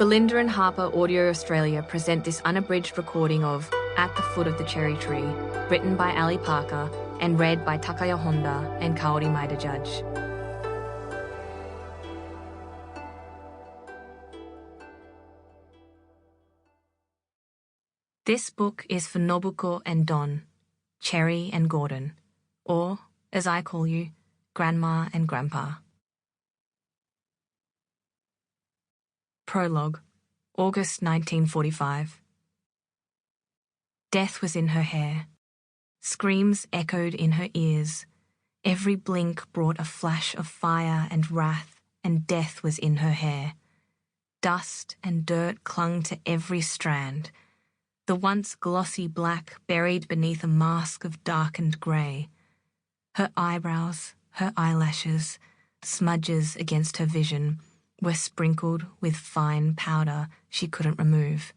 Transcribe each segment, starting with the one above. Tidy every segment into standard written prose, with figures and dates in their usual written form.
Belinda and HarperAudio Australia present this unabridged recording of At the Foot of the Cherry Tree, written by Alli Parker and read by Takaya Honda and Kaori Maeda-Judge. This book is for Nobuko and Don, Cherry and Gordon, or, as I call you, Grandma and Grandpa. Prologue, August 1945. Death was in her hair. Screams echoed in her ears. Every blink brought a flash of fire and wrath, and death was in her hair. Dust and dirt clung to every strand. The once glossy black buried beneath a mask of darkened grey. Her eyebrows, her eyelashes, smudges against her vision, were sprinkled with fine powder she couldn't remove,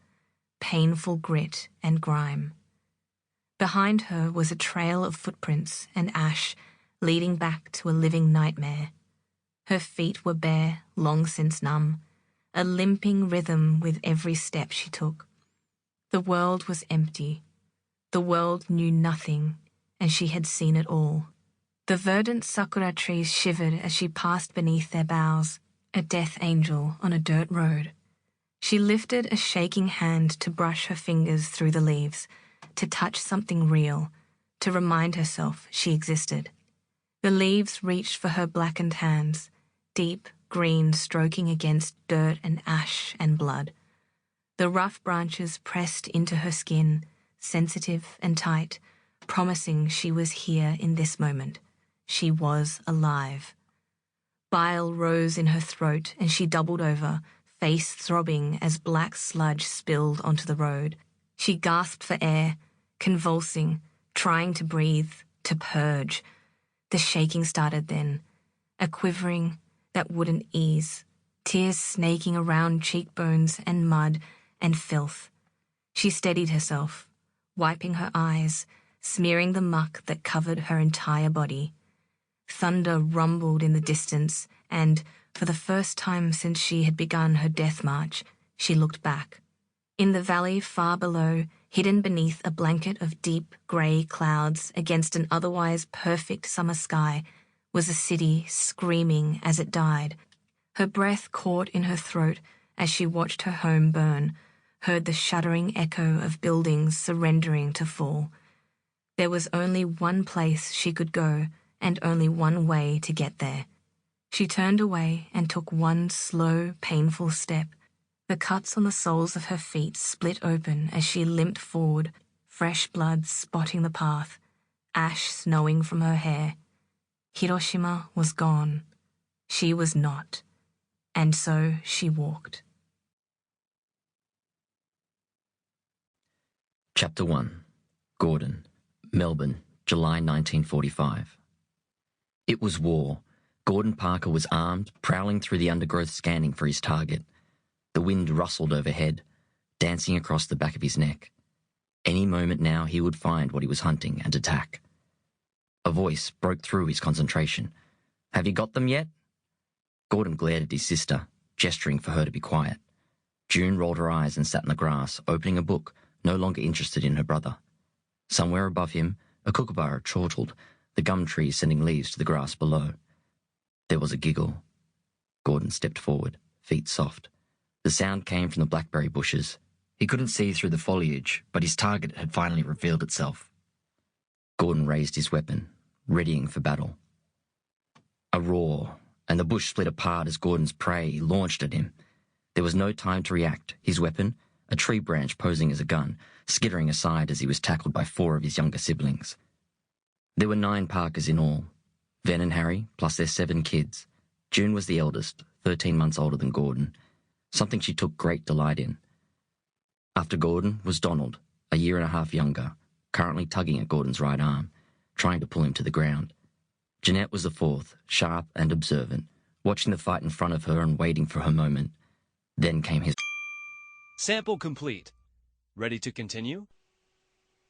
painful grit and grime. Behind her was a trail of footprints and ash leading back to a living nightmare. Her feet were bare, long since numb, a limping rhythm with every step she took. The world was empty. The world knew nothing, and she had seen it all. The verdant sakura trees shivered as she passed beneath their boughs, a death angel on a dirt road. She lifted a shaking hand to brush her fingers through the leaves, to touch something real, to remind herself she existed. The leaves reached for her blackened hands, deep green stroking against dirt and ash and blood. The rough branches pressed into her skin, sensitive and tight, promising she was here in this moment. She was alive. Bile rose in her throat and she doubled over, face throbbing as black sludge spilled onto the road. She gasped for air, convulsing, trying to breathe, to purge. The shaking started then, a quivering that wouldn't ease, tears snaking around cheekbones and mud and filth. She steadied herself, wiping her eyes, smearing the muck that covered her entire body. Thunder rumbled in the distance, and, for the first time since she had begun her death march, she looked back. In the valley far below, hidden beneath a blanket of deep grey clouds against an otherwise perfect summer sky, was a city screaming as it died. Her breath caught in her throat as she watched her home burn, heard the shuddering echo of buildings surrendering to fall. There was only one place she could go, and only one way to get there. She turned away and took one slow, painful step. The cuts on the soles of her feet split open as she limped forward, fresh blood spotting the path, ash snowing from her hair. Hiroshima was gone. She was not. And so she walked. Chapter 1. Gordon, Melbourne, July 1945. It was war. Gordon Parker was armed, prowling through the undergrowth scanning for his target. The wind rustled overhead, dancing across the back of his neck. Any moment now he would find what he was hunting and attack. A voice broke through his concentration. "Have you got them yet?" Gordon glared at his sister, gesturing for her to be quiet. June rolled her eyes and sat in the grass, opening a book, no longer interested in her brother. Somewhere above him, a kookaburra chortled, the gum trees sending leaves to the grass below. There was a giggle. Gordon stepped forward, feet soft. The sound came from the blackberry bushes. He couldn't see through the foliage, but his target had finally revealed itself. Gordon raised his weapon, readying for battle. A roar, and the bush split apart as Gordon's prey launched at him. There was no time to react. His weapon, a tree branch posing as a gun, skittering aside as he was tackled by 4 of his younger siblings. There were 9 Parkers in all, Ven and Harry, plus their 7 kids. June was the eldest, 13 months older than Gordon, something she took great delight in. After Gordon was Donald, a year and a half younger, currently tugging at Gordon's right arm, trying to pull him to the ground. Jeanette was the 4th, sharp and observant, watching the fight in front of her and waiting for her moment. Then came his... Sample complete. Ready to continue?